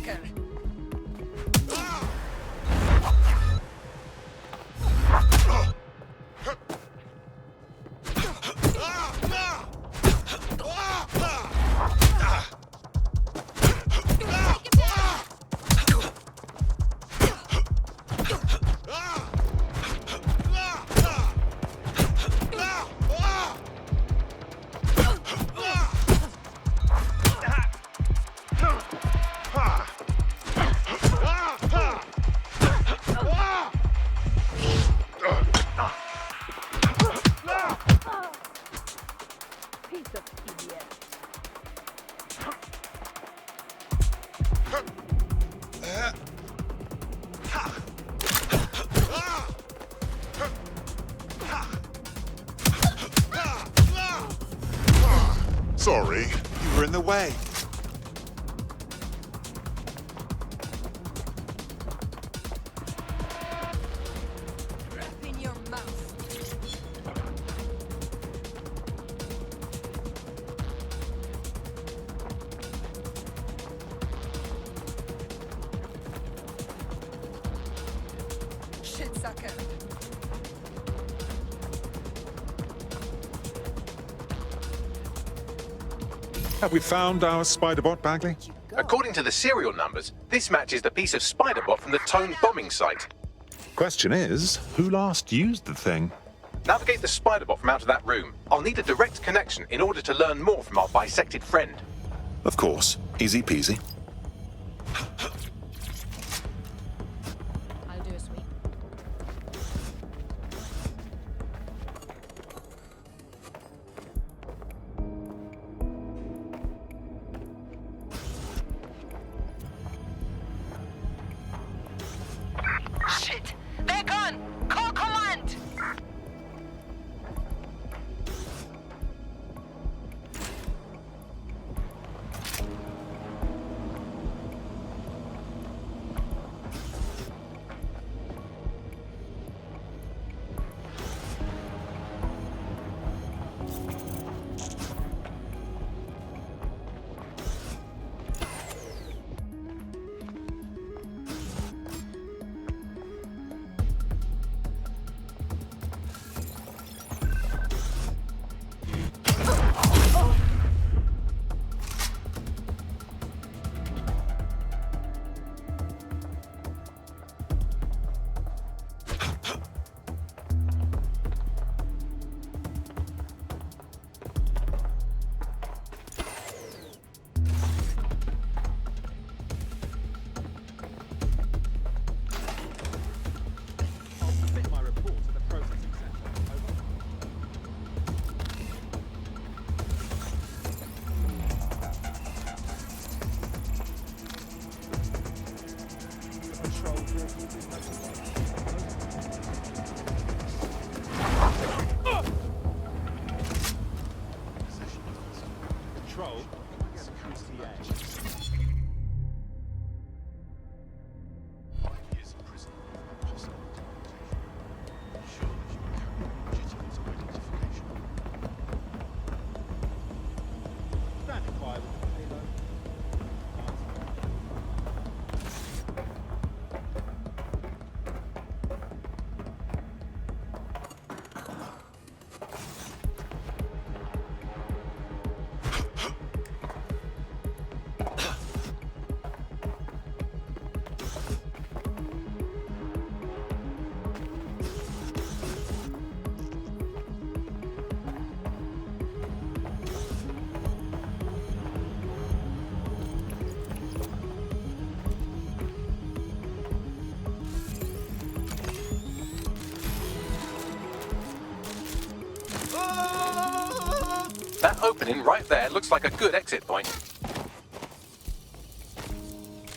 sucker! Sorry, you were in the way. In your mouth. Shit sucker. Have we found our spider bot, Bagley? According to the serial numbers, this matches the piece of spider bot from the Tone bombing site. Question is, who last used the thing? Navigate the spider bot from out of that room. I'll need a direct connection in order to learn more from our bisected friend. Of course, easy peasy. I'll do a sweep. Shit! They're gone! Call command! That opening right there looks like a good exit point.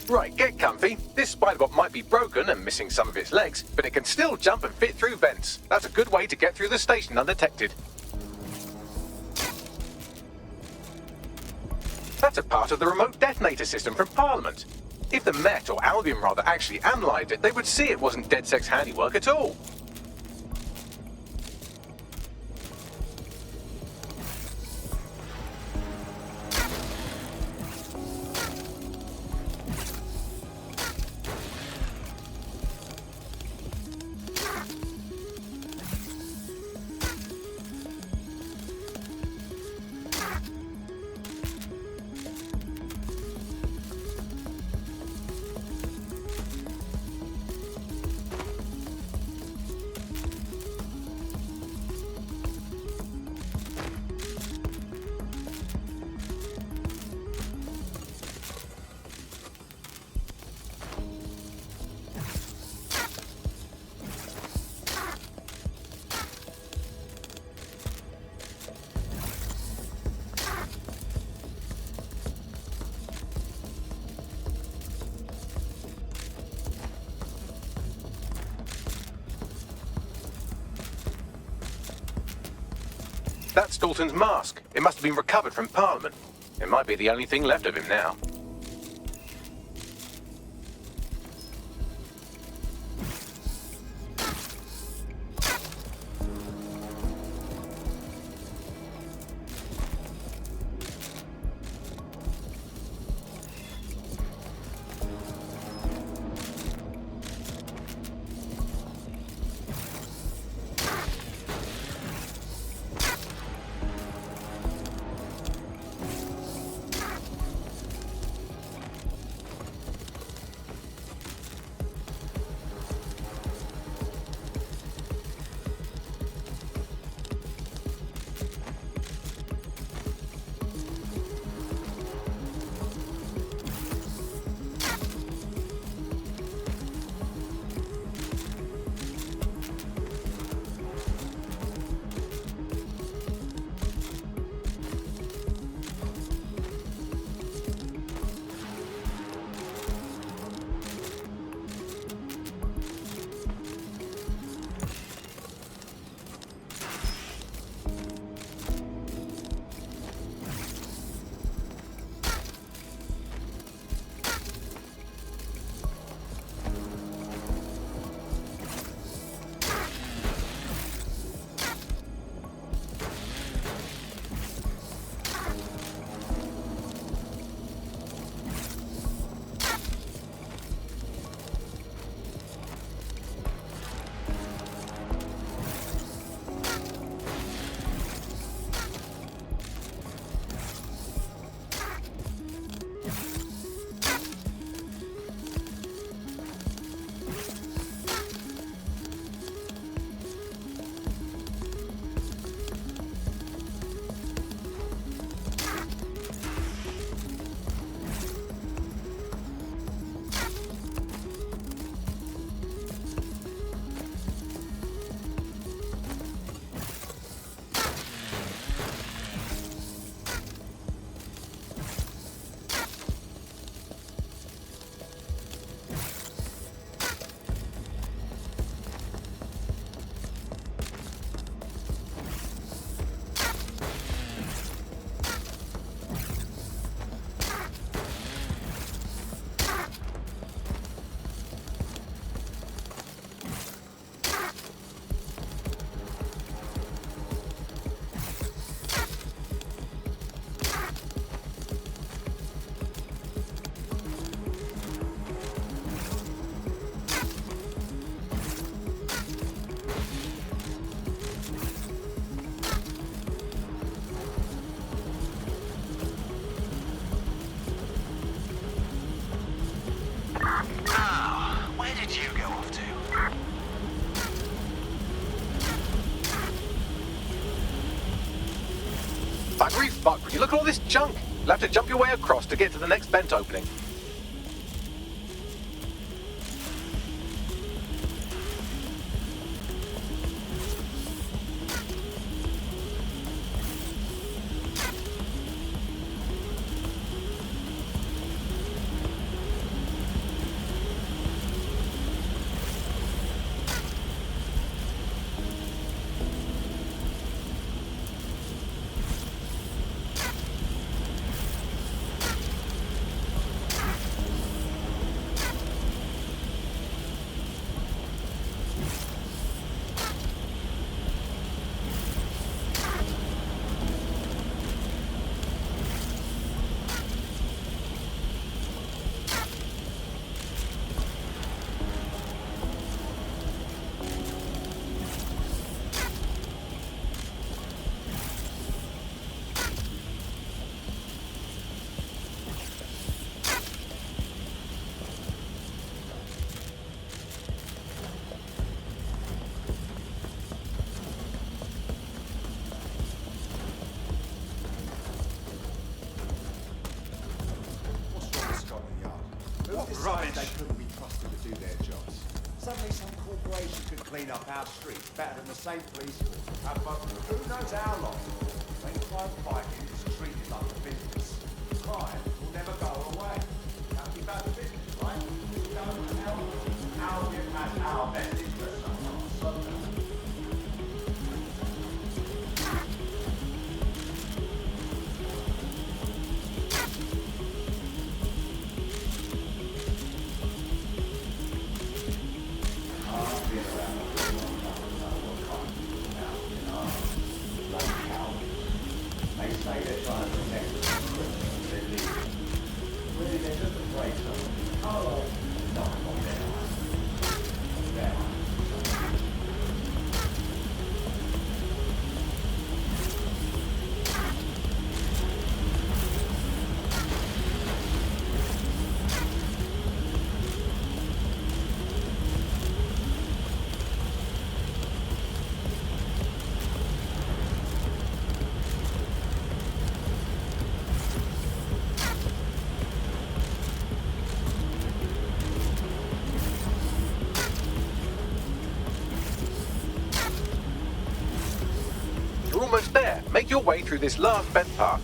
Right, get comfy. This spider bot might be broken and missing some of its legs, but it can still jump and fit through vents. That's a good way to get through the station undetected. That's a part of the remote detonator system from Parliament. If the Met, or Albion rather, actually analysed it, they would see it wasn't DedSec's handiwork at all. Staunton's mask. It must have been recovered from Parliament. It might be the only thing left of him now. Buggery fuck, would you look at all this junk? You'll have to jump your way across to get to the next vent opening. Right. They couldn't be trusted to do their jobs. Suddenly some corporation could clean up our streets better than the same police force. But who knows how long? When crime fighting is treated like a business, crime will never go away. That'll be bad business, right? We don't help our as our best interest sometimes. way through this last bed path.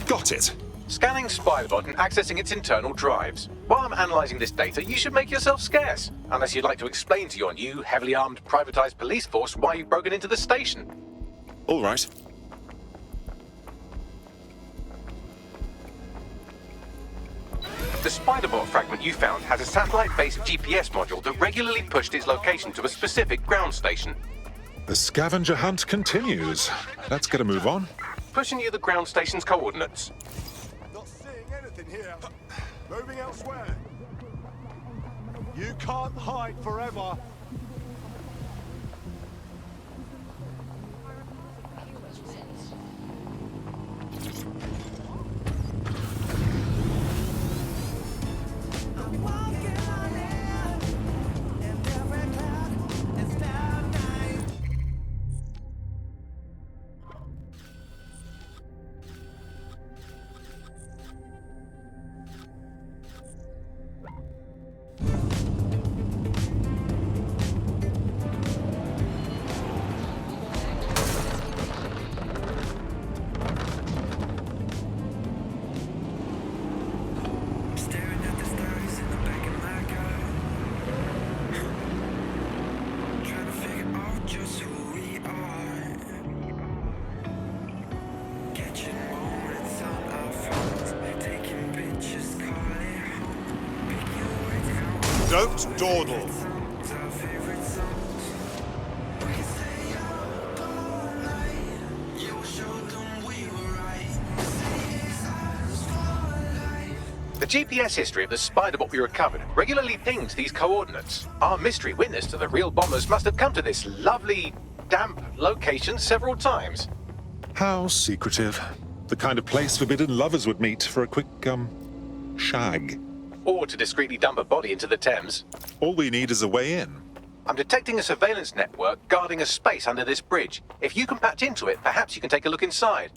Got it. Scanning Spiderbot and accessing its internal drives. While I'm analysing this data, you should make yourself scarce. Unless you'd like to explain to your new, heavily armed, privatised police force why you've broken into the station. All right. The Spiderbot fragment you found has a satellite-based GPS module that regularly pushed its location to a specific ground station. The scavenger hunt continues. Let's get a move on. Pushing you the ground station's coordinates. Not seeing anything here. Moving elsewhere. You can't hide forever. Staring at the stars in the back of my car, trying to figure out just who we are. Catching moments on our phones, taking pictures, call it home. Pick your words out. Don't dawdle. Songs, our favorite songs. We can stay up all night. Yeah, we'll show them we were right. Say it's ours for life. The GPS history of the Spiderbot we recovered regularly pings these coordinates. Our mystery witness to the real bombers must have come to this lovely, damp location several times. How secretive. The kind of place forbidden lovers would meet for a quick, shag. Or to discreetly dump a body into the Thames. All we need is a way in. I'm detecting a surveillance network guarding a space under this bridge. If you can patch into it, perhaps you can take a look inside.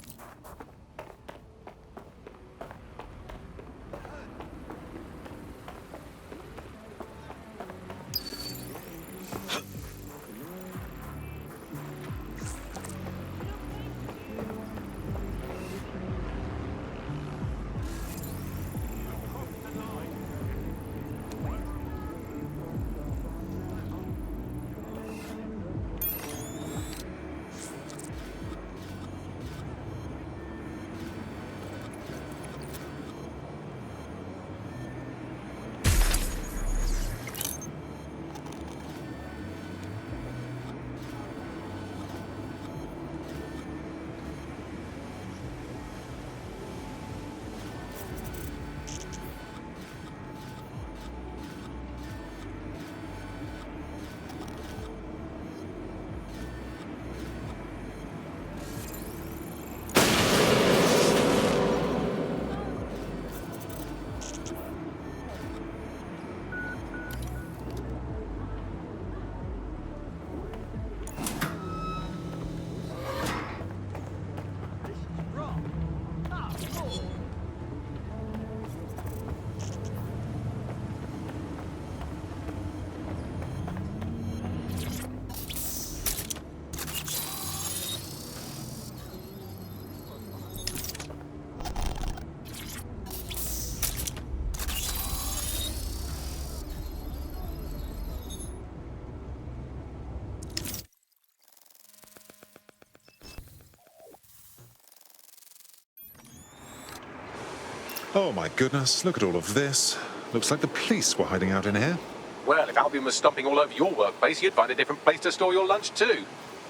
Oh my goodness, look at all of this. Looks like the police were hiding out in here. Well, if Albion was stomping all over your workplace, you'd find a different place to store your lunch too.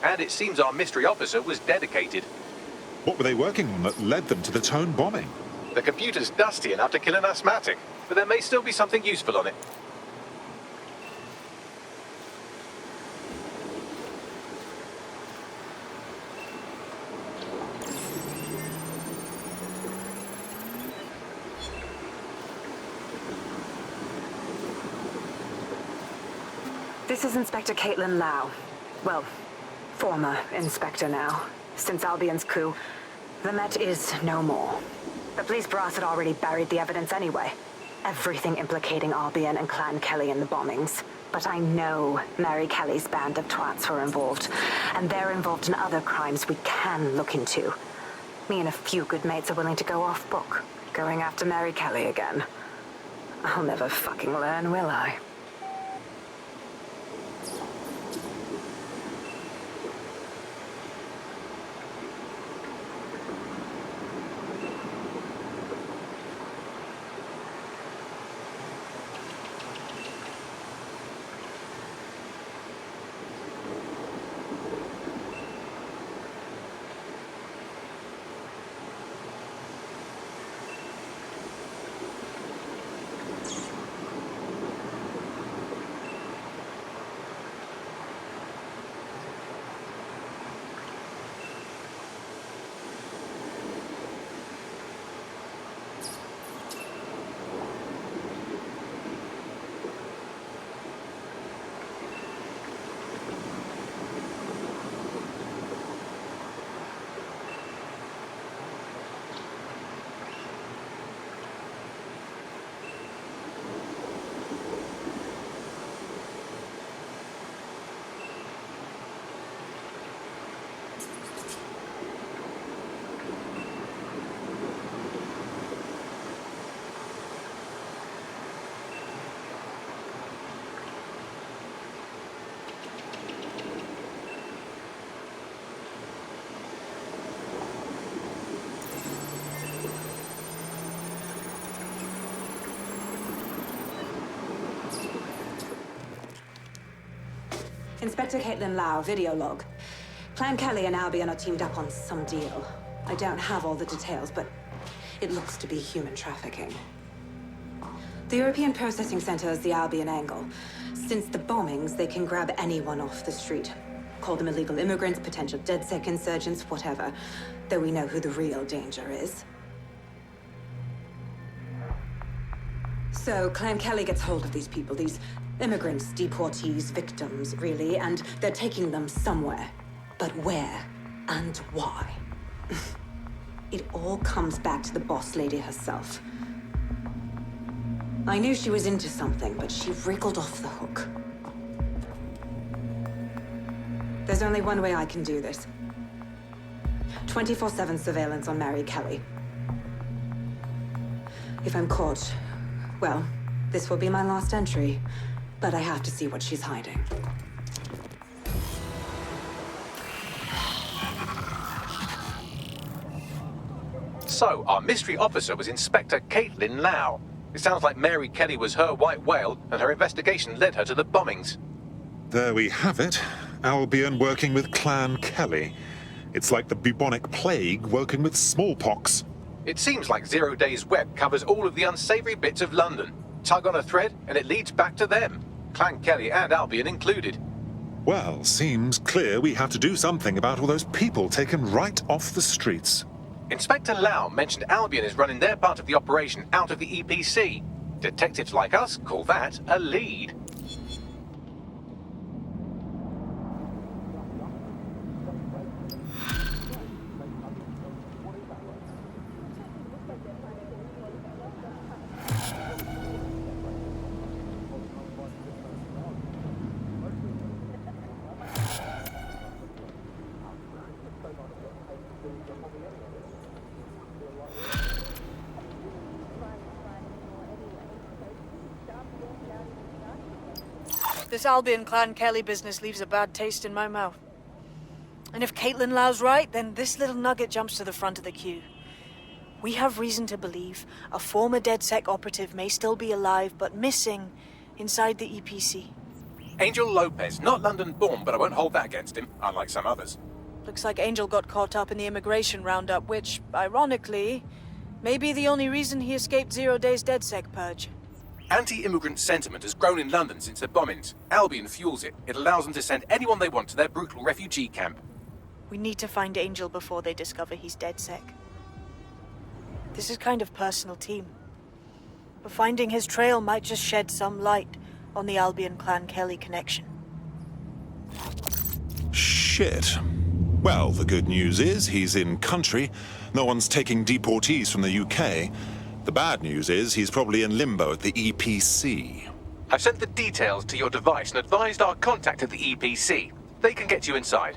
And it seems our mystery officer was dedicated. What were they working on that led them to the Tone bombing? The computer's dusty enough to kill an asthmatic, but there may still be something useful on it. This is Inspector Caitlin Lau. Well, former inspector now. Since Albion's coup, the Met is no more. The police brass had already buried the evidence anyway. Everything implicating Albion and Clan Kelly in the bombings. But I know Mary Kelly's band of twats were involved, and they're involved in other crimes we can look into. Me and a few good mates are willing to go off book, going after Mary Kelly again. I'll never fucking learn, will I? Inspector Caitlin Lau, video log. Clan Kelly and Albion are teamed up on some deal. I don't have all the details, but it looks to be human trafficking. The European Processing Center is the Albion angle. Since the bombings, they can grab anyone off the street. Call them illegal immigrants, potential DedSec insurgents, whatever. Though we know who the real danger is. So, Clan Kelly gets hold of these people, these immigrants, deportees, victims, really, and they're taking them somewhere. But where and why? It all comes back to the boss lady herself. I knew she was into something, but she wriggled off the hook. There's only one way I can do this. 24/7 surveillance on Mary Kelly. If I'm caught, well, this will be my last entry. But I have to see what she's hiding. So, our mystery officer was Inspector Caitlin Lau. It sounds like Mary Kelly was her white whale, and her investigation led her to the bombings. There we have it. Albion working with Clan Kelly. It's like the bubonic plague working with smallpox. It seems like Zero Days Web covers all of the unsavory bits of London. Tug on a thread, and it leads back to them. Clan Kelly and Albion included. Well, seems clear we have to do something about all those people taken right off the streets. Inspector Lau mentioned Albion is running their part of the operation out of the EPC. Detectives like us call that a lead. This Albion Clan Kelly business leaves a bad taste in my mouth. And if Caitlin Lau's right, then this little nugget jumps to the front of the queue. We have reason to believe a former DedSec operative may still be alive, but missing inside the EPC. Angel Lopez, not London-born, but I won't hold that against him, unlike some others. Looks like Angel got caught up in the immigration roundup, which, ironically, may be the only reason he escaped 0 Days DedSec purge. Anti-immigrant sentiment has grown in London since the bombings. Albion fuels it. It allows them to send anyone they want to their brutal refugee camp. We need to find Angel before they discover he's DedSec. This is kind of personal team. But finding his trail might just shed some light on the Albion Clan Kelly connection. shit. Well, the good news is he's in country. No one's taking deportees from the UK. The bad news is he's probably in limbo at the EPC. I've sent the details to your device and advised our contact at the EPC. They can get you inside.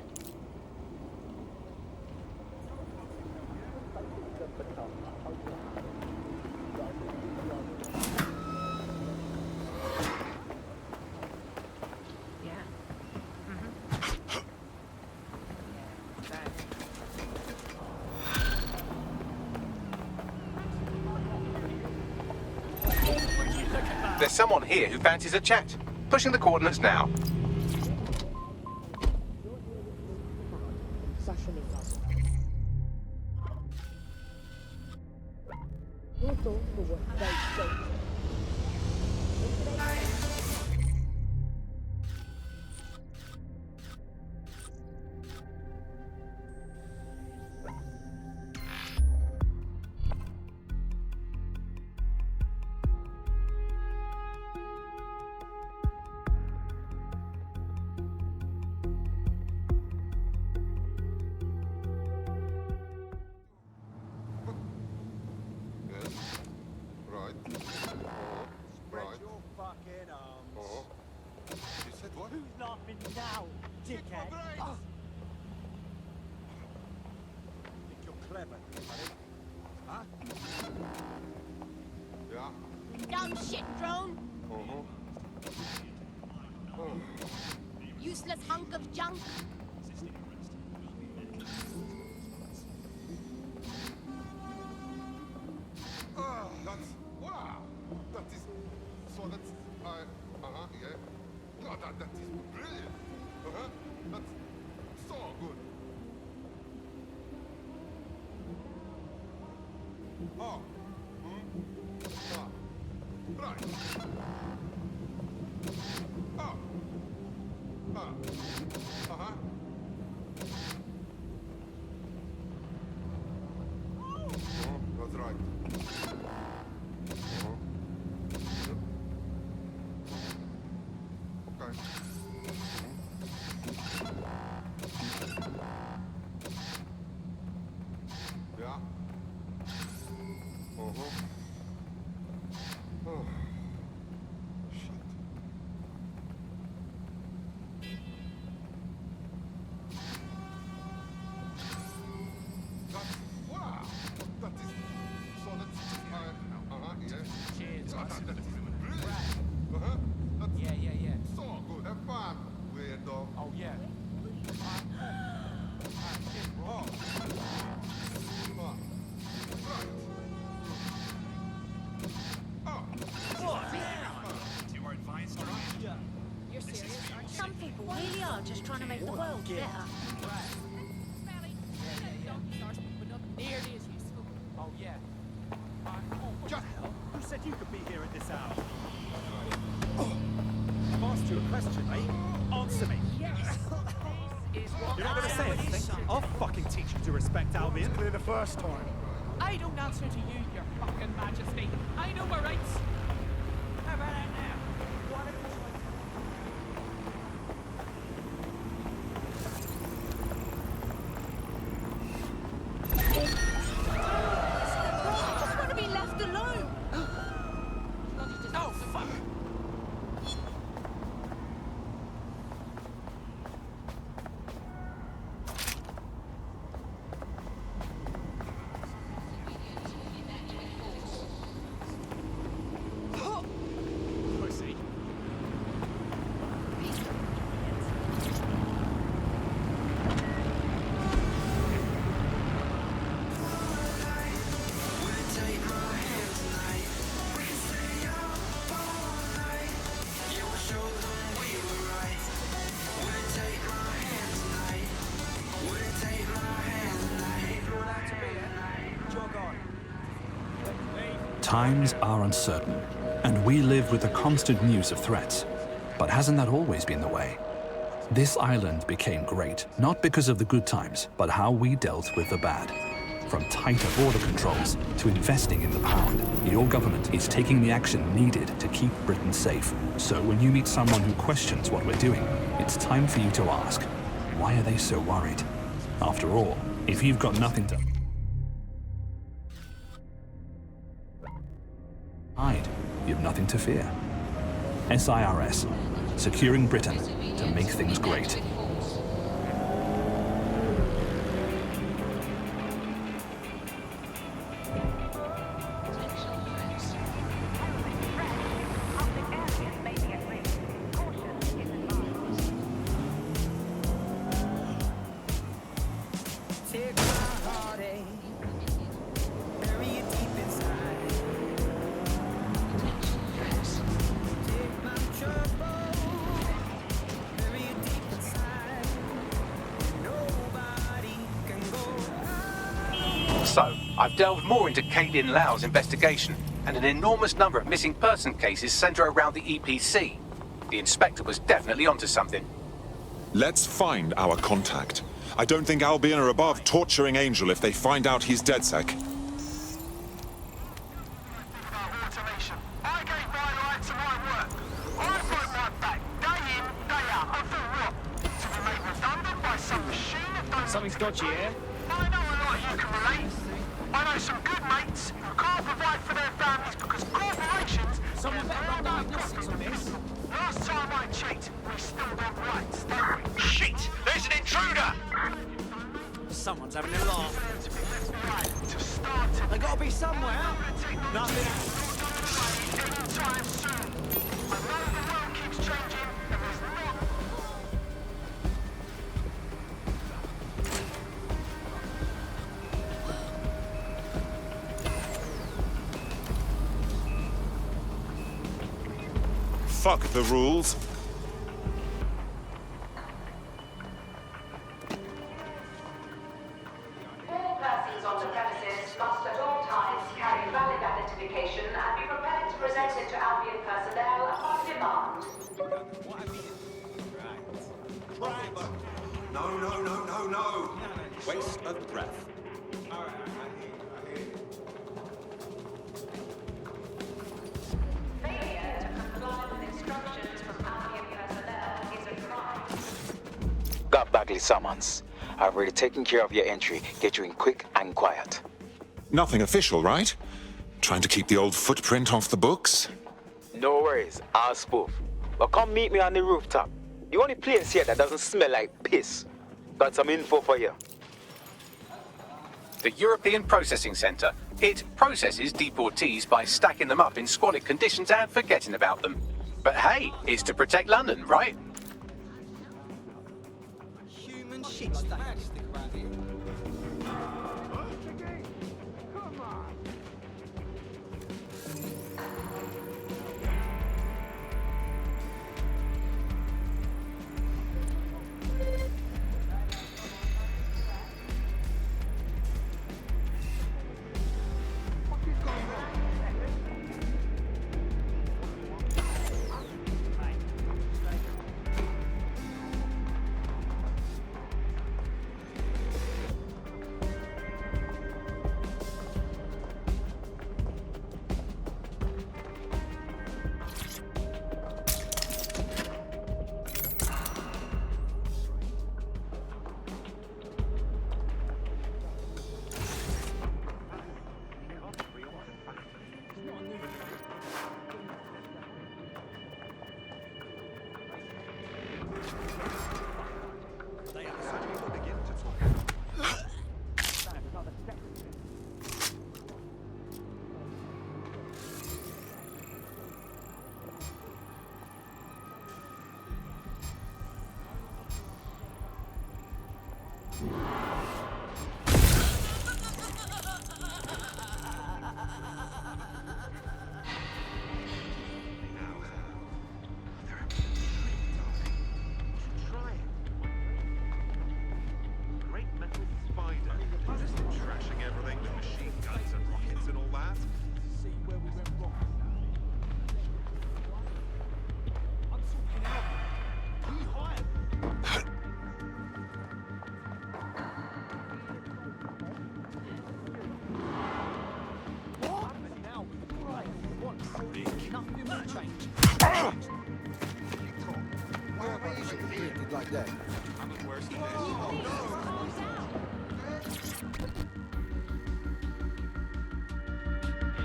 There's someone here who fancies a chat. Pushing the coordinates now. Dumb shit drone. Useless hunk of junk. That's wow. That is so. That's yeah. No, that is brilliant. That's so good. Oh. Right. Oh. That's right. Okay. Yeah. Oh. Shit. That's wow. That is so. That's yeah. Cheers. That is brilliant. That's Yeah. so good. Have fun, weirdo. Oh, yeah. Oh. Right. You're serious, aren't you? Some people really are just trying to make the world better. But not nearly as useful. Oh, yeah. Just who said you could be here at this hour? I've asked you a question, mate. Answer me. You're not going to say anything? I'll fucking teach you to respect Albion. Clear the first time. I don't answer to you, your fucking majesty. I know my rights. How about that now? I just want to be left alone. Oh, fuck. Pussy. Times are uncertain, and we live with the constant news of threats. But hasn't that always been the way? This island became great, not because of the good times, but how we dealt with the bad. From tighter border controls to investing in the pound, your government is taking the action needed to keep Britain safe. So when you meet someone who questions what we're doing, it's time for you to ask, Why are they so worried? After all, if you've got nothing to hide, you've nothing to fear. SIRS, securing Britain to make things great. So, I've delved more into Caitlin Lau's investigation, and an enormous number of missing person cases centre around the EPC. The inspector was definitely onto something. Let's find our contact. I don't think Albion are above torturing Angel if they find out he's DedSec. Automation. I gave my life to my work. I broke my back day in, day out. And for what? To be made redundant by some machine that don't... Something's dodgy here. I know a lot you can relate. I know some good mates who can't provide for their families because corporations... Someone better run diagnostics on this. Last time I checked, we still got rights, don't we? Shit! There's an intruder! Someone's having a laugh. To start it. They gotta be somewhere. Nothing. Anytime soon. I know the world keeps changing, and there's not... Fuck the rules. All persons on the premises must at all times carry valid identification and be prepared to present it to Albion personnel upon demand. No. Waste of breath. Failure to comply with instructions from Albion personnel is a crime. Got Bagley summons. I've already taken care of your entry. Get you in quick and quiet. Nothing official, right? Trying to keep the old footprint off the books? No worries, I'll spoof. But come meet me on the rooftop. The only place here that doesn't smell like piss. Got some info for you. The European Processing Centre. It processes deportees by stacking them up in squalid conditions and forgetting about them. But hey, it's to protect London, right? Human shit stain. Like that.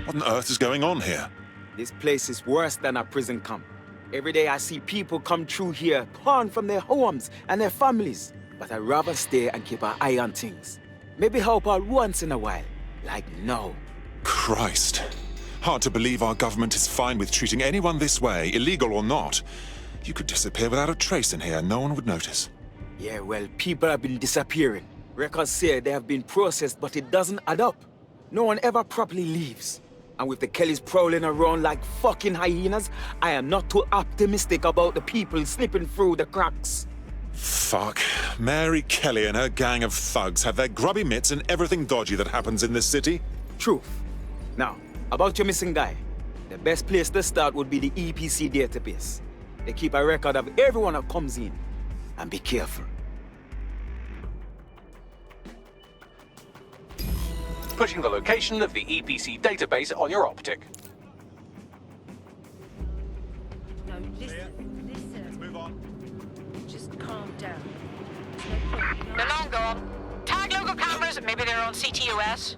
What on earth is going on here? This place is worse than a prison camp. Every day I see people come through here, torn from their homes and their families. But I'd rather stay and keep an eye on things. Maybe help out once in a while. Like now. Christ. Hard to believe our government is fine with treating anyone this way, illegal or not. You could disappear without a trace in here, no one would notice. Yeah, well, people have been disappearing. Records say they have been processed, but it doesn't add up. No one ever properly leaves. And with the Kellys prowling around like fucking hyenas, I am not too optimistic about the people slipping through the cracks. Fuck. Mary Kelly and her gang of thugs have their grubby mitts in everything dodgy that happens in this city. Truth. Now, about your missing guy. The best place to start would be the EPC database. They keep a record of everyone that comes in. And be careful. Putting the location of the EPC database on your optic. No, listen. Let's move on. Just calm down. There's no point, you know? They're long gone. Tag local cameras, maybe they're on CTOS.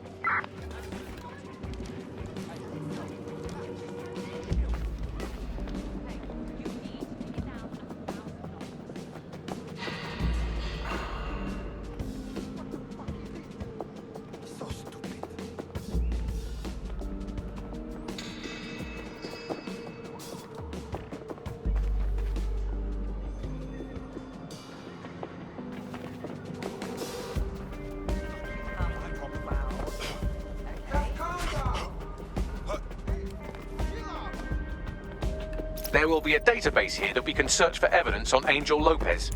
There will be a database here that we can search for evidence on Angel Lopez.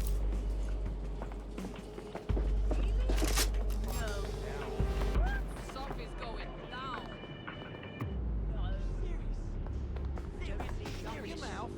Something's going down. Your mouth.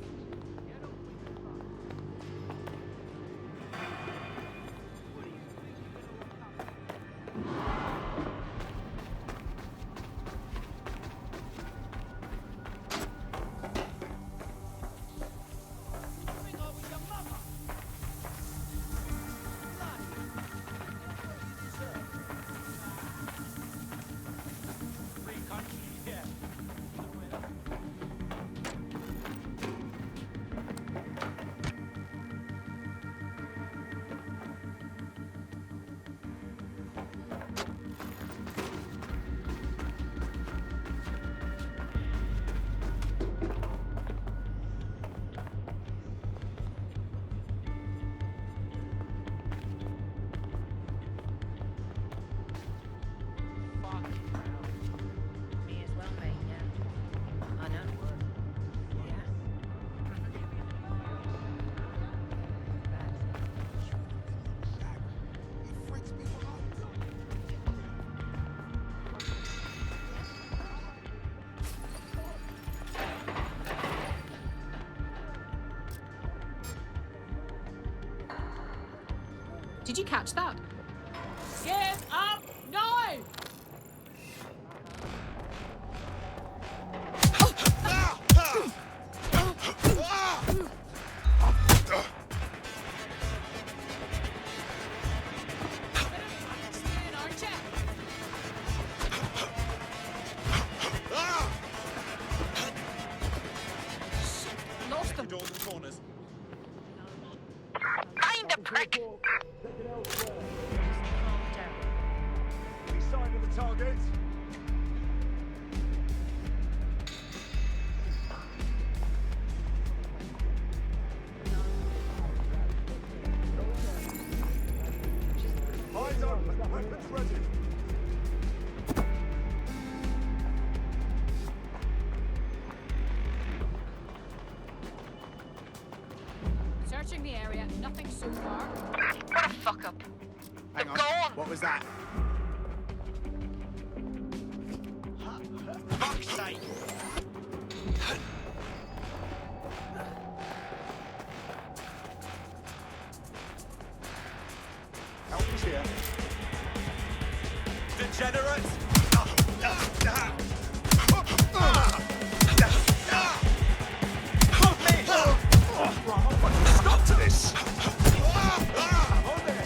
Me as well, mate, yeah. I know. Yeah. Did you catch that? Get up now! Lost them. Doors and corners. Find the prick! Just calm down. Any sign of the target? Eyes open, weapons ready. Searching the area, nothing so far. What a fuck up. Hang They're on. gone. What was that? Fuck's sake. Help is here. Degenerates. Stop to this! Hold it!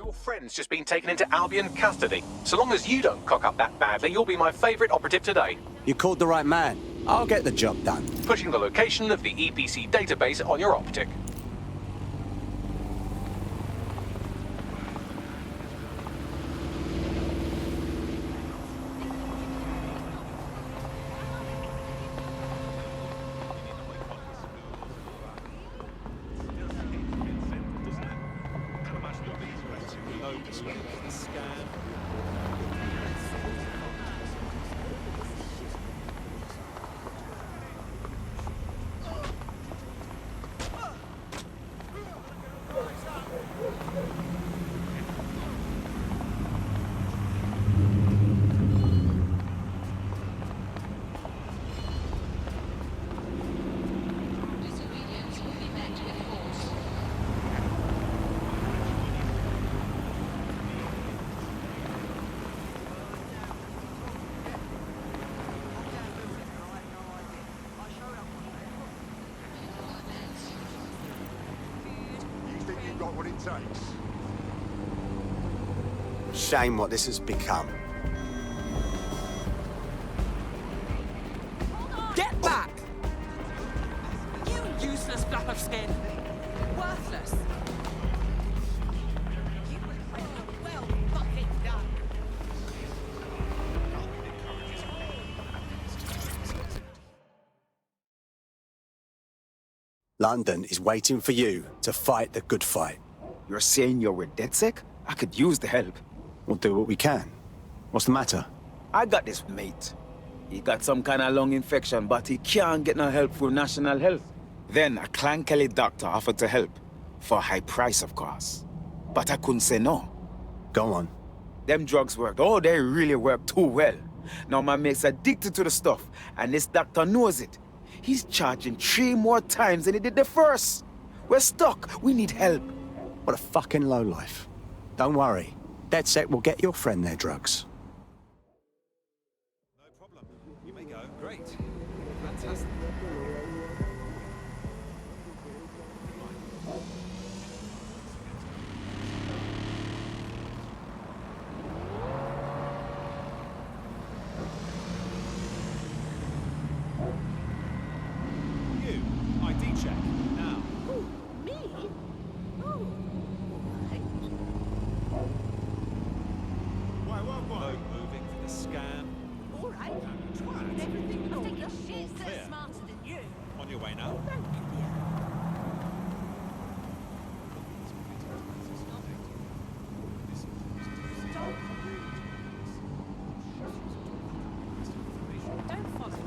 Your friend's just been taken into Albion custody. So long as you don't cock up that badly, you'll be my favourite operative today. You called the right man. I'll get the job done. Putting the location of the EPC database on your optic. Got what it takes. Shame what this has become. Get back! You useless flap of skin. Worthless. You were well fucking done. London is waiting for you to fight the good fight. You're saying you're with DedSec? I could use the help. We'll do what we can. What's the matter? I got this mate. He got some kind of lung infection, but he can't get no help from National Health. Then a Clan Kelly doctor offered to help. For a high price, of course. But I couldn't say no. Go on. Them drugs worked. Oh, they really worked too well. Now my mate's addicted to the stuff, and this doctor knows it. He's charging 3 more times than he did the first. We're stuck. We need help. What a fucking lowlife. Don't worry. DedSec will get your friend their drugs. No problem. You may go. Great. Fantastic. You. ID check. Now. Me? Oh. No moving for the scan. All right. Twat. Everything. Oh, your shit's Clear. smarter than you. On your way now. Thank you. Don't follow me.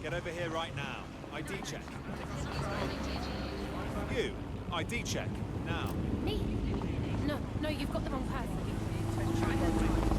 Get over here right now. ID check. You. ID check. Now. Me? No, you've got the wrong person. I'll try that.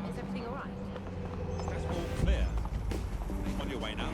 Is everything all right? That's all clear. On your way now.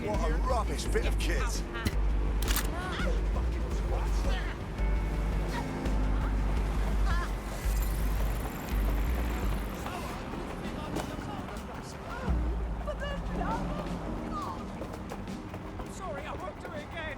What a rubbish bit of kit. I'm sorry, I won't do it again.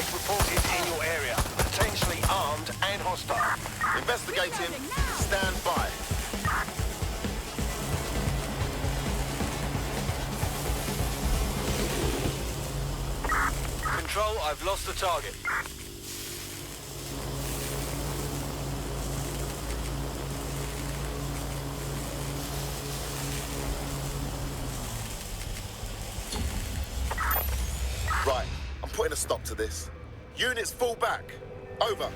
suspect reported in your area, potentially armed and hostile. Investigating. Stand by. Control, I've lost the target. Right, I'm putting a stop to this. Units fall back. Over.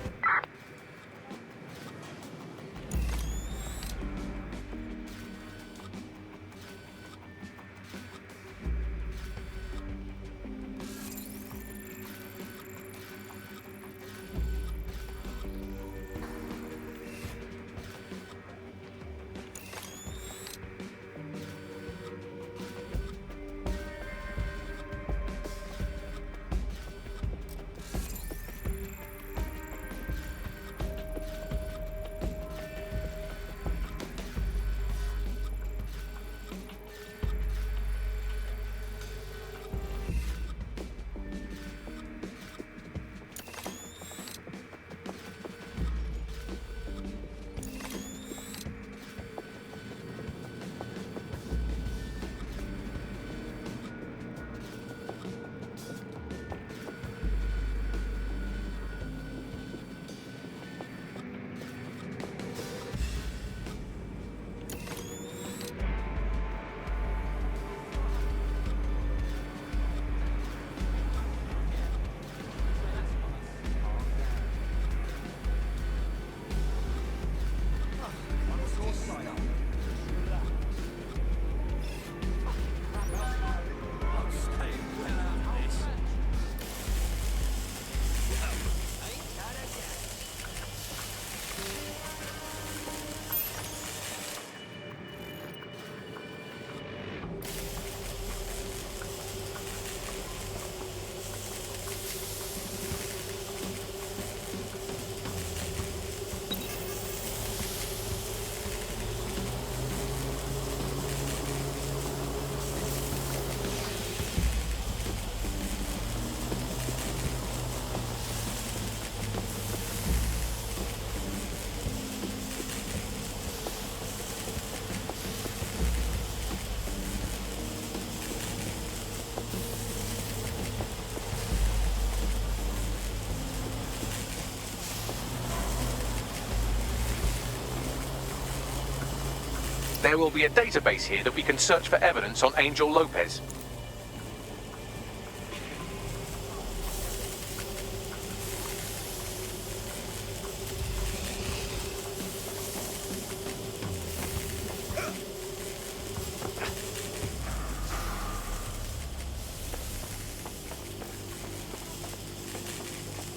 There will be a database here that we can search for evidence on Angel Lopez.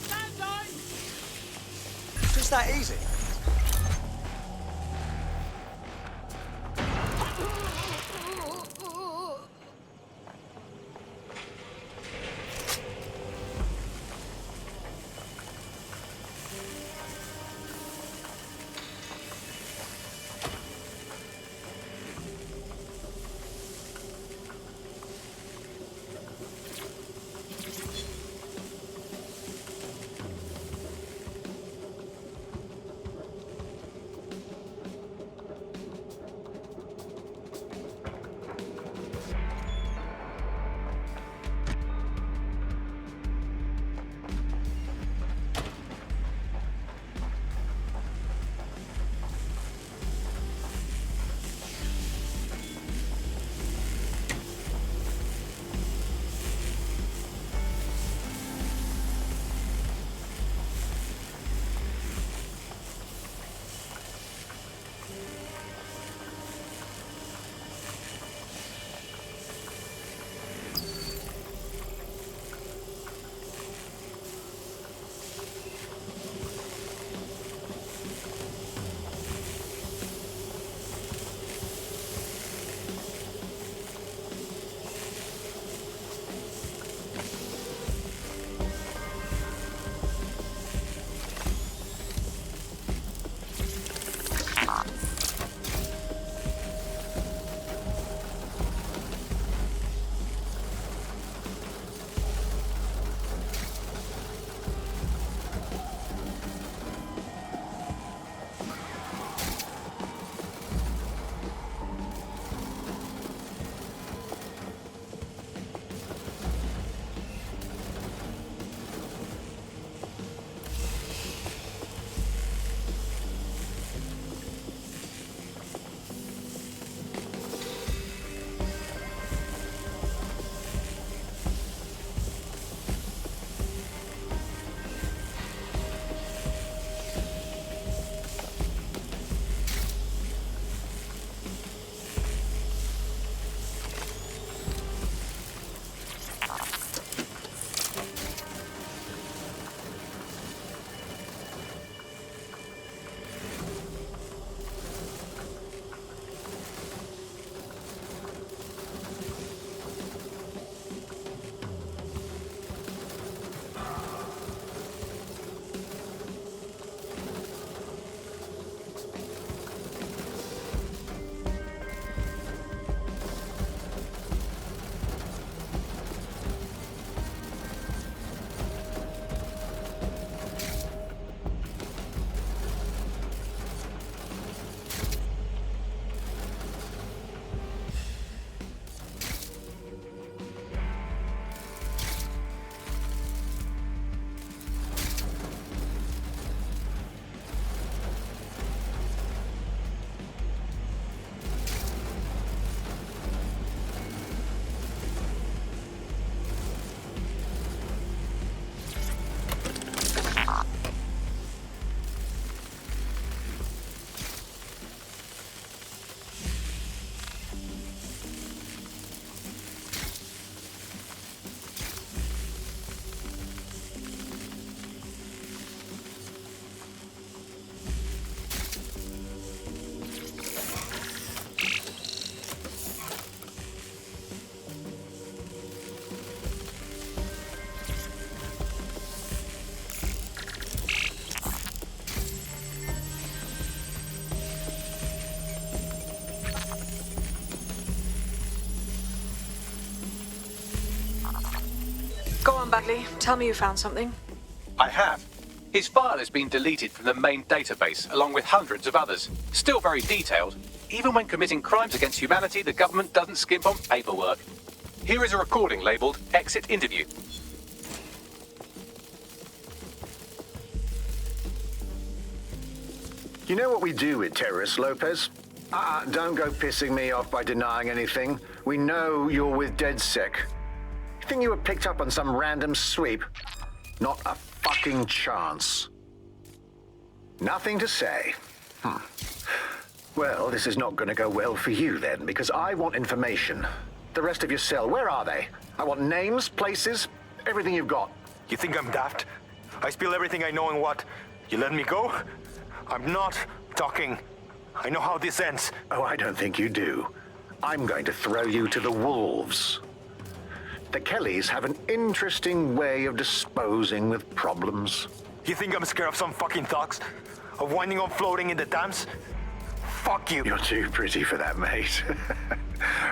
Stand on! Just that easy. Go on, Bagley. Tell me you found something. I have. His file has been deleted from the main database, along with hundreds of others. Still very detailed. Even when committing crimes against humanity, the government doesn't skimp on paperwork. Here is a recording labelled Exit Interview. You know what we do with terrorists, Lopez? Don't go pissing me off by denying anything. We know you're with DedSec. You think you were picked up on some random sweep? Not a fucking chance. Nothing to say. Well, this is not going to go well for you then, because I want information. The rest of your cell, where are they? I want names, places, everything you've got. You think I'm daft? I spill everything I know and what? You let me go? I'm not talking. I know how this ends. Oh, I don't think you do. I'm going to throw you to the wolves. The Kellys have an interesting way of disposing with problems. You think I'm scared of some fucking thugs? Of winding up floating in the dams? Fuck you. You're too pretty for that, mate.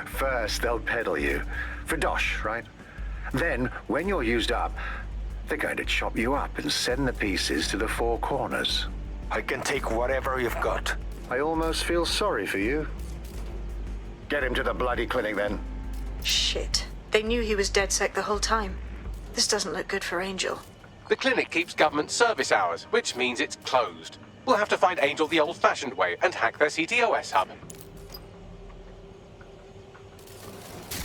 First, they'll peddle you. For dosh, right? Then, when you're used up, they're going to chop you up and send the pieces to the four corners. I can take whatever you've got. I almost feel sorry for you. Get him to the bloody clinic, then. Shit. They knew he was DedSec the whole time. This doesn't look good for Angel. The clinic keeps government service hours, which means it's closed. We'll have to find Angel the old-fashioned way and hack their CTOS hub.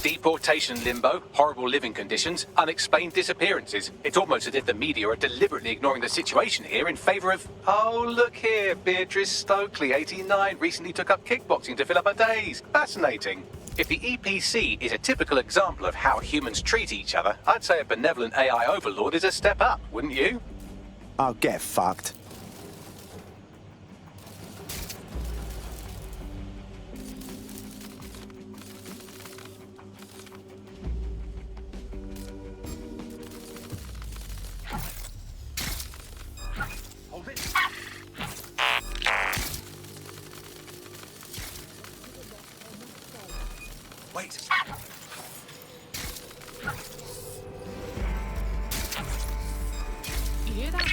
Deportation limbo, horrible living conditions, unexplained disappearances. It's almost as if the media are deliberately ignoring the situation here in favor of... Oh, look here, Beatrice Stokely, 89, recently took up kickboxing to fill up her days. Fascinating. If the EPC is a typical example of how humans treat each other, I'd say a benevolent AI overlord is a step up, wouldn't you? Oh, get fucked. Wait. You hear that?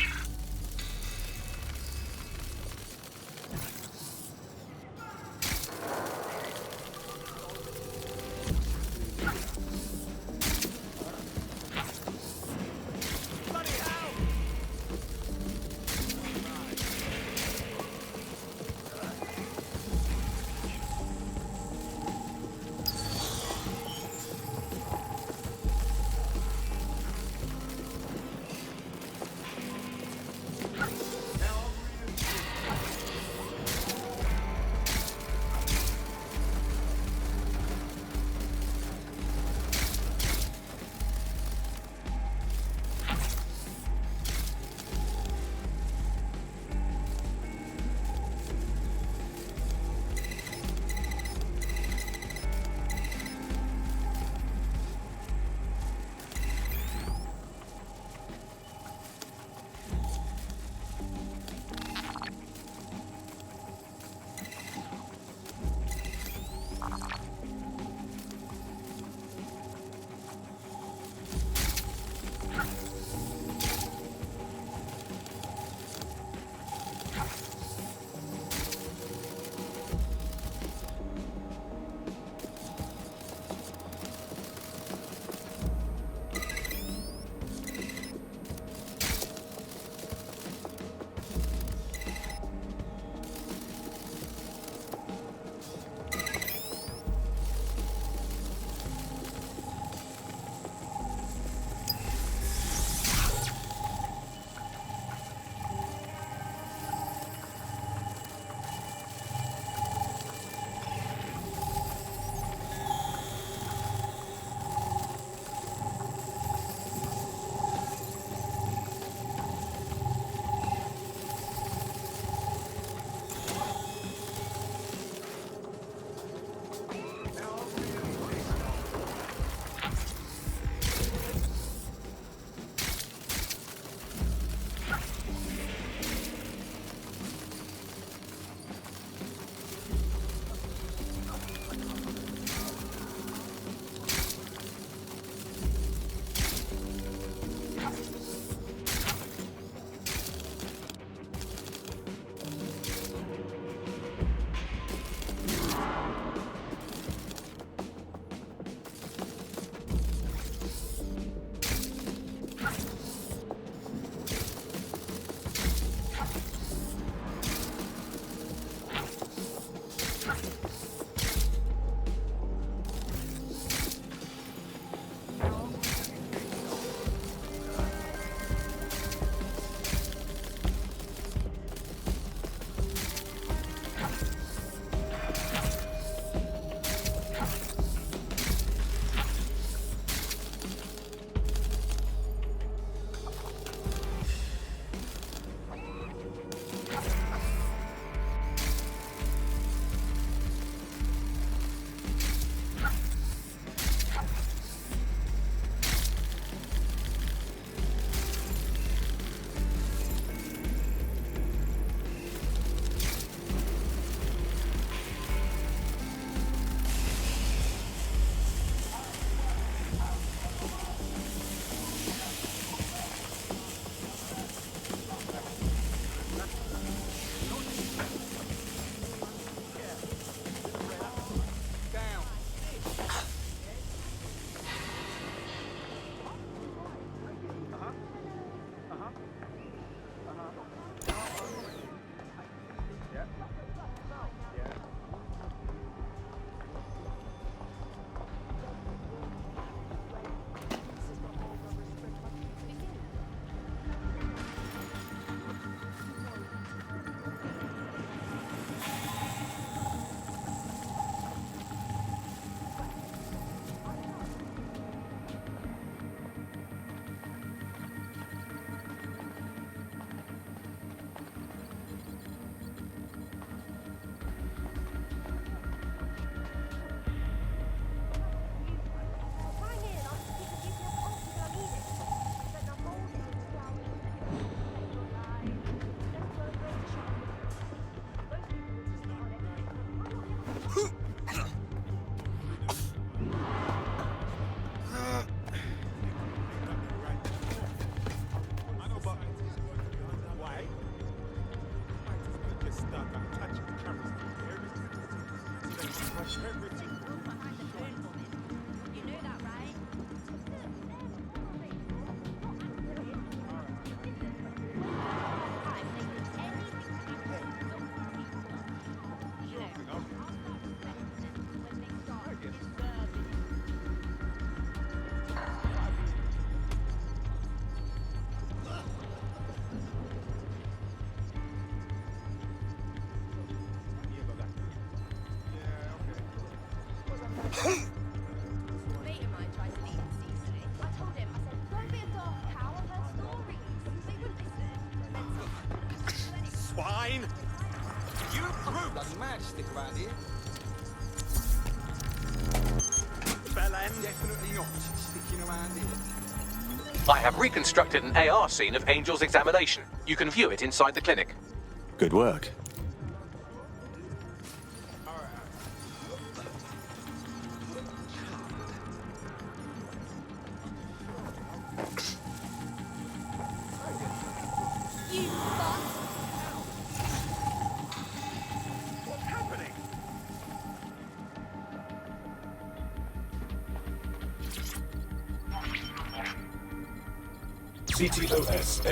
Mate of mine tried to leave us easily. I told him, I said, don't be a dark cow, I've heard stories. But he wouldn't listen. Swine! You brute! Doesn't match, stick around here. Bellend! Definitely not sticking around here. I have reconstructed an AR scene of Angel's examination. You can view it inside the clinic. Good work. You fuck! What's happening? CTOS AR.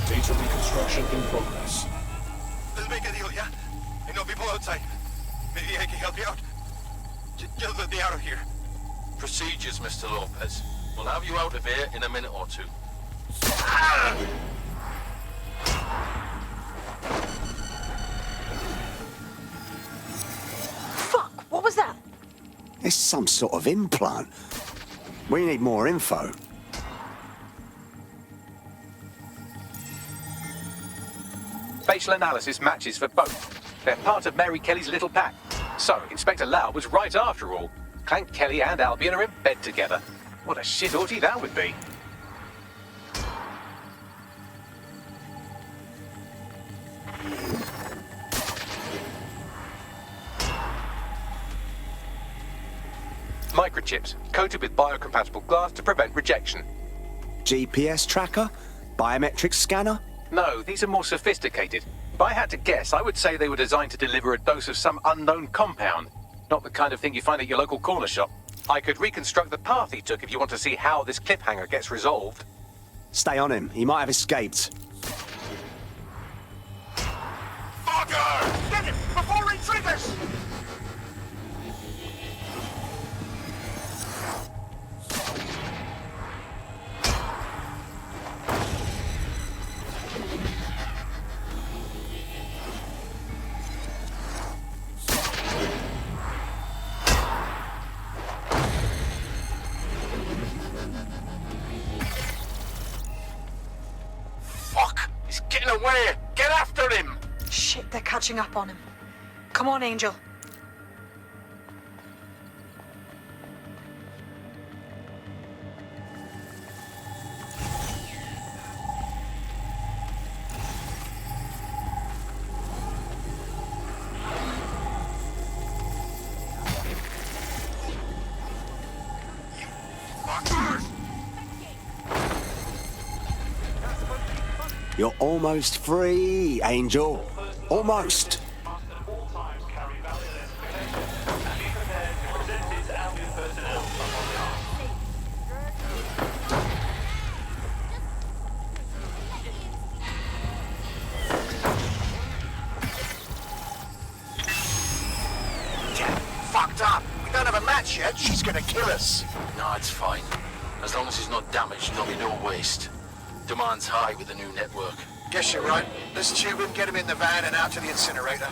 Data reconstruction in progress. Let's make a deal, yeah? I know people outside. Maybe I can help you out. Just let me out of here. Procedures, Mr. Lopez. We'll have you out of here in a minute or two. Fuck! What was that? It's some sort of implant. We need more info. Facial analysis matches for both. They're part of Mary Kelly's little pack. So, Inspector Lau was right after all. Clank Kelly and Albion are in bed together. What a shit orgy that would be. Microchips, coated with biocompatible glass to prevent rejection. GPS tracker? Biometric scanner? No, these are more sophisticated. If I had to guess, I would say they were designed to deliver a dose of some unknown compound. Not the kind of thing you find at your local corner shop. I could reconstruct the path he took if you want to see how this cliffhanger gets resolved. Stay on him. He might have escaped. Fucker! Get him before he triggers! Fuck! He's getting away! Get after him! Shit, they're catching up on him. Come on, Angel. You're almost free, Angel. Almost. Fucked up! We don't have a match yet, she's gonna kill us! No, it's fine. As long as he's not damaged, there'll be no waste. Demand's high with the new network. Guess you're right. Let's tube him, get him in the van and out to the incinerator.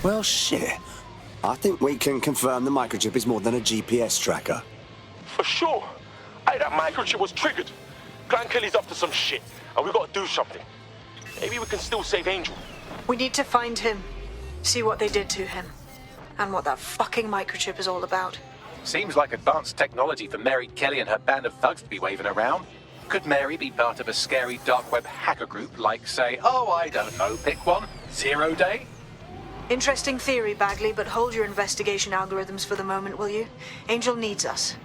Well, shit. I think we can confirm the microchip is more than a GPS tracker. For sure. Hey, that microchip was triggered. Clan Kelly's up to some shit, and we gotta do something. Maybe we can still save Angel. We need to find him, see what they did to him, and what that fucking microchip is all about. Seems like advanced technology for Mary Kelly and her band of thugs to be waving around. Could Mary be part of a scary dark web hacker group like, say, oh, I don't know, pick one, 0 Day? Interesting theory, Bagley, but hold your investigation algorithms for the moment, will you? Angel needs us.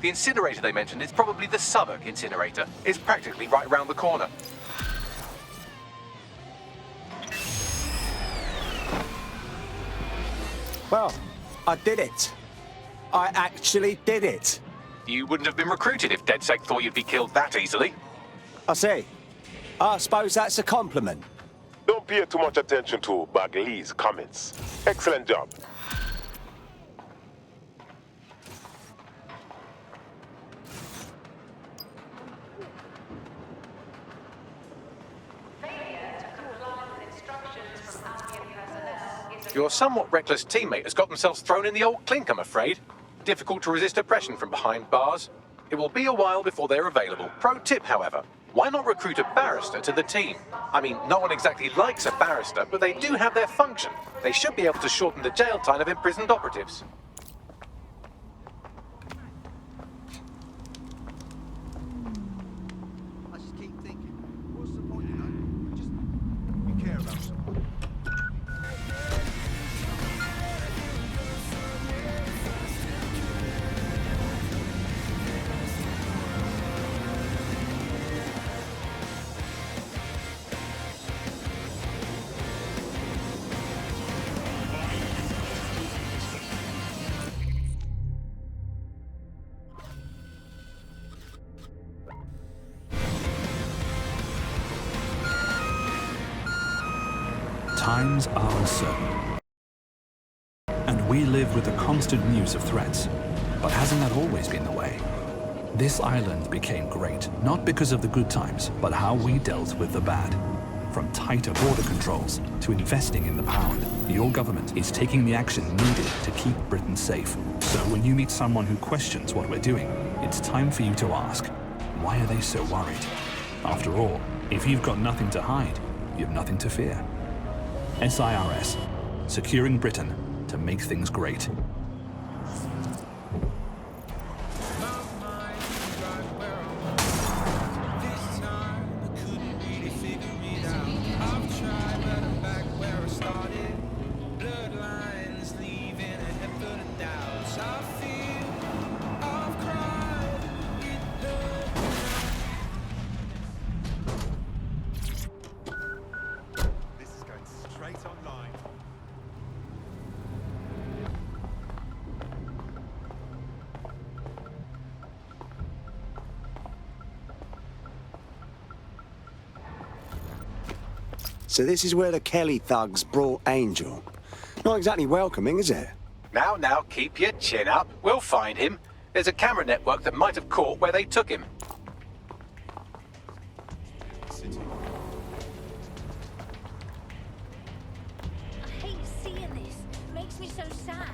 The incinerator they mentioned is probably the Southwark incinerator. It's practically right round the corner. Well, I did it. I actually did it. You wouldn't have been recruited if DedSec thought you'd be killed that easily. I see. I suppose that's a compliment. Don't pay too much attention to Bagley's comments. Excellent job. Your somewhat reckless teammate has got themselves thrown in the old clink, I'm afraid. Difficult to resist oppression from behind bars. It will be a while before they're available. Pro tip, however, why not recruit a barrister to the team? I mean, no one exactly likes a barrister, but they do have their function. They should be able to shorten the jail time of imprisoned operatives. I just keep thinking, what's the point, you know? Just you care about someone. Times are uncertain, and we live with the constant news of threats. But hasn't that always been the way? This island became great, not because of the good times, but how we dealt with the bad. From tighter border controls to investing in the pound, your government is taking the action needed to keep Britain safe. So when you meet someone who questions what we're doing, it's time for you to ask, why are they so worried? After all, if you've got nothing to hide, you've nothing to fear. SIRS, securing Britain to make things great. So this is where the Kelly thugs brought Angel. Not exactly welcoming, is it? Now, keep your chin up. We'll find him. There's a camera network that might have caught where they took him. I hate seeing this. Makes me so sad.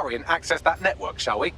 hurry and access that network, shall we?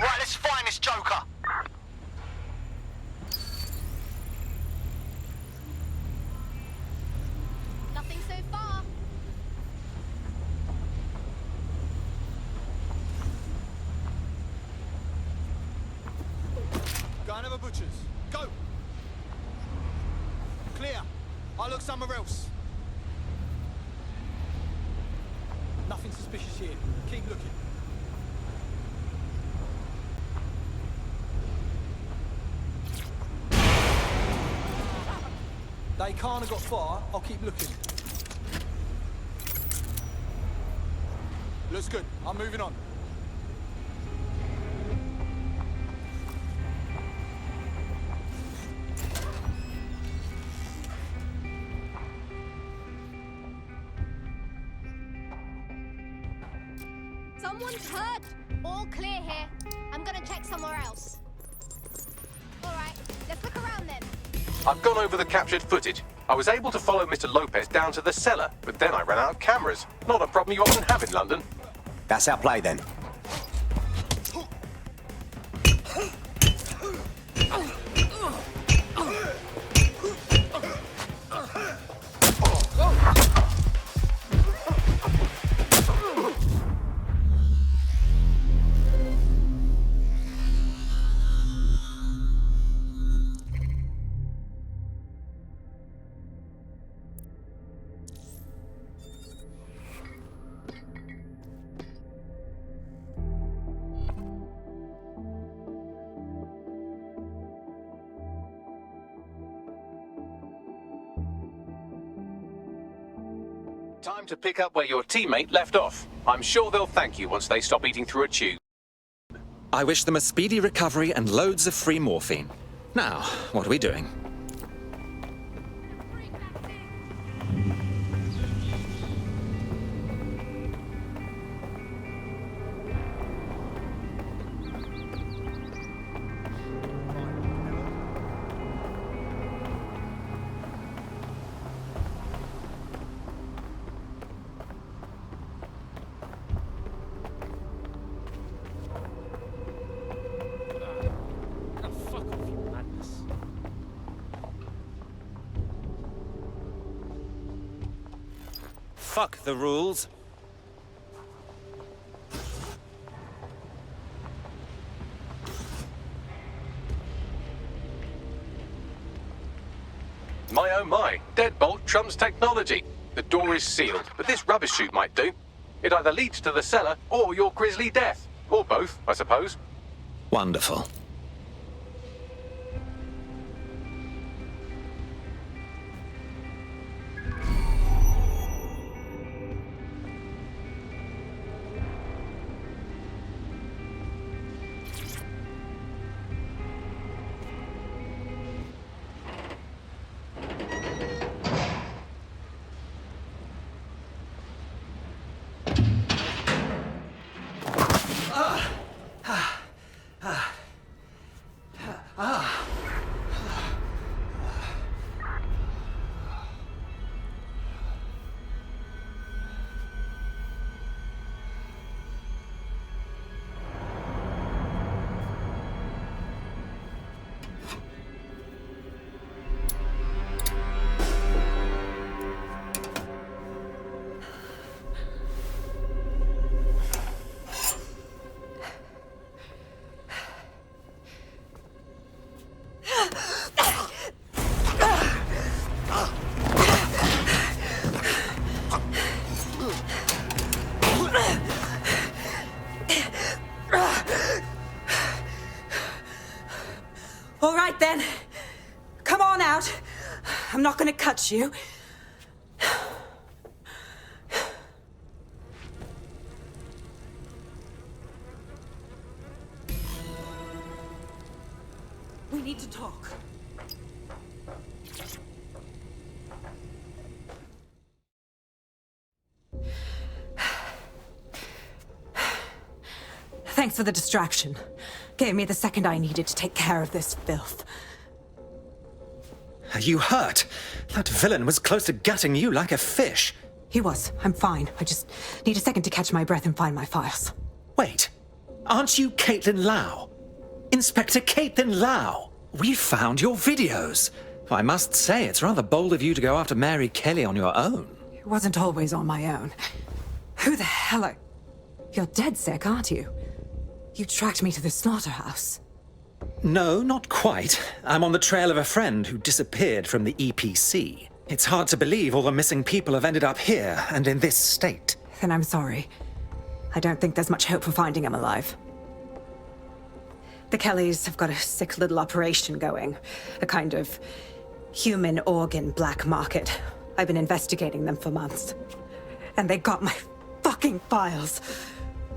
Right, let's find this joker. Nothing so far. Go and have a butcher's. Go! Clear. I'll look somewhere else. Nothing suspicious here. Keep looking. They can't have got far. I'll keep looking. Looks good. I'm moving on. Someone's hurt. All clear here. I'm gonna check somewhere else. All right, let's look around then. I've gone over the captured footage. I was able to follow Mr. Lopez down to the cellar, but then I ran out of cameras. Not a problem you often have in London. That's our play then. Time to pick up where your teammate left off. I'm sure they'll thank you once they stop eating through a tube. I wish them a speedy recovery and loads of free morphine. Now, what are we doing? Fuck the rules. My oh my, deadbolt trumps technology. The door is sealed, but this rubbish chute might do. It either leads to the cellar or your grisly death. Or both, I suppose. Wonderful. then. Come on out. I'm not gonna cut you. We need to talk. Thanks for the distraction. Gave me the second I needed to take care of this filth. Are you hurt? That villain was close to gutting you like a fish. He was. I'm fine. I just need a second to catch my breath and find my files. Wait, aren't you Caitlin Lau? Inspector Caitlin Lau? We found your videos. I must say, it's rather bold of you to go after Mary Kelly on your own. It wasn't always on my own. Who the hell are... You're dead sick, aren't you? You tracked me to the slaughterhouse. No, not quite. I'm on the trail of a friend who disappeared from the EPC. It's hard to believe all the missing people have ended up here and in this state. Then I'm sorry. I don't think there's much hope for finding him alive. The Kellys have got a sick little operation going. A kind of human organ black market. I've been investigating them for months. And they got my fucking files.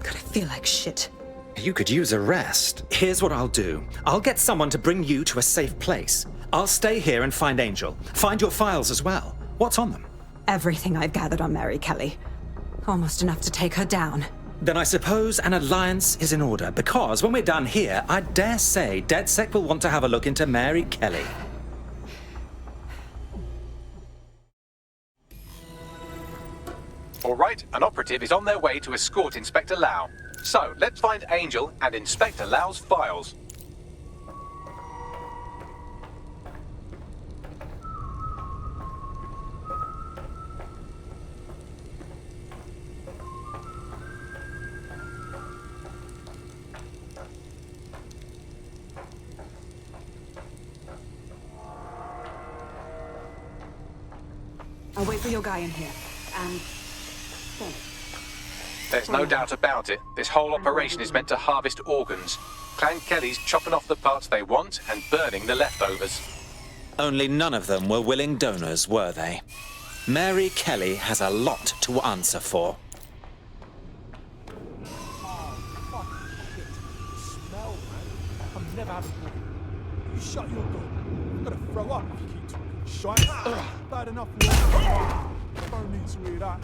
God, I feel like shit. You could use a rest. Here's what I'll do. I'll get someone to bring you to a safe place. I'll stay here and find Angel. Find your files as well. What's on them? Everything I've gathered on Mary Kelly. Almost enough to take her down. Then I suppose an alliance is in order, because when we're done here, I dare say DedSec will want to have a look into Mary Kelly. All right, an operative is on their way to escort Inspector Lau. So, let's find Angel and Inspector Lau's files. I'll wait for your guy in here. And... thanks. There's no doubt about it. This whole operation is meant to harvest organs. Clan Kelly's chopping off the parts they want and burning the leftovers. Only none of them were willing donors, were they? Mary Kelly has a lot to answer for. Smell, man. I'm never having one. You shut your door. I'm gonna throw up if you keep talking shite. Bad enough. Don't need to hear that.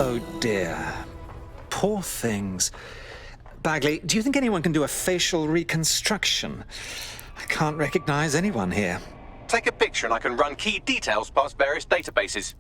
Oh dear. Poor things. Bagley, do you think anyone can do a facial reconstruction? I can't recognize anyone here. Take a picture and I can run key details past various databases.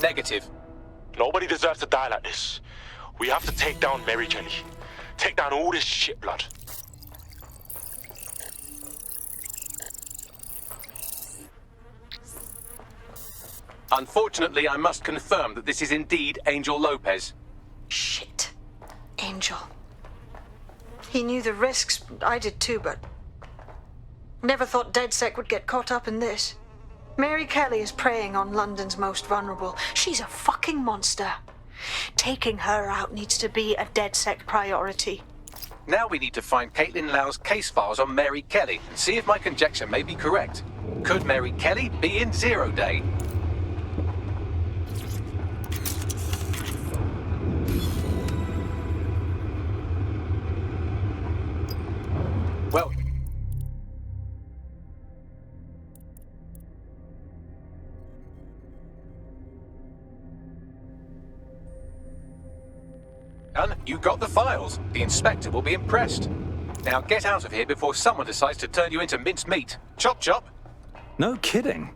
Negative. Nobody deserves to die like this. We have to take down Mary Kelly. Take down all this shit blood. Unfortunately, I must confirm that this is indeed Angel Lopez. Shit. Angel. He knew the risks. I did too, but... Never thought DedSec would get caught up in this. Mary Kelly is preying on London's most vulnerable. She's a fucking monster. Taking her out needs to be a DedSec priority. Now we need to find Caitlin Lau's case files on Mary Kelly and see if my conjecture may be correct. Could Mary Kelly be in Zero Day? Well, you got the files. The inspector will be impressed. Now get out of here before someone decides to turn you into minced meat. Chop chop. No kidding.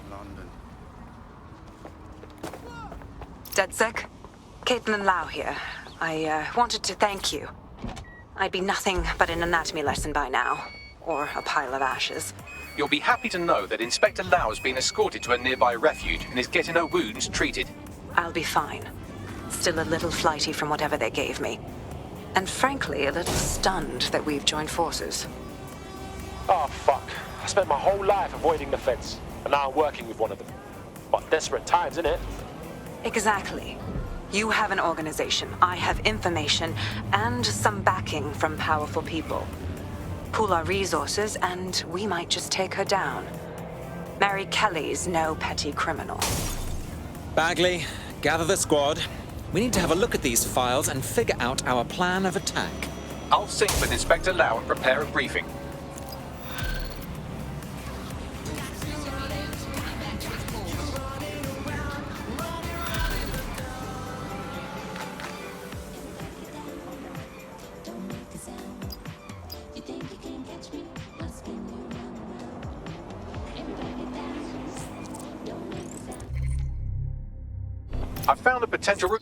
London. DedSec? Caitlin Lau here. I wanted to thank you. I'd be nothing but an anatomy lesson by now. Or a pile of ashes. You'll be happy to know that Inspector Lau has been escorted to a nearby refuge and is getting her wounds treated. I'll be fine. Still a little flighty from whatever they gave me. And frankly, a little stunned that we've joined forces. Oh, fuck. I spent my whole life avoiding the feds, and now I'm working with one of them. But desperate times, innit? Exactly. You have an organization, I have information, and some backing from powerful people. Pool our resources, and we might just take her down. Mary Kelly's no petty criminal. Bagley, gather the squad. We need to have a look at these files and figure out our plan of attack. I'll sync with Inspector Lau and prepare a briefing. I found a potential route.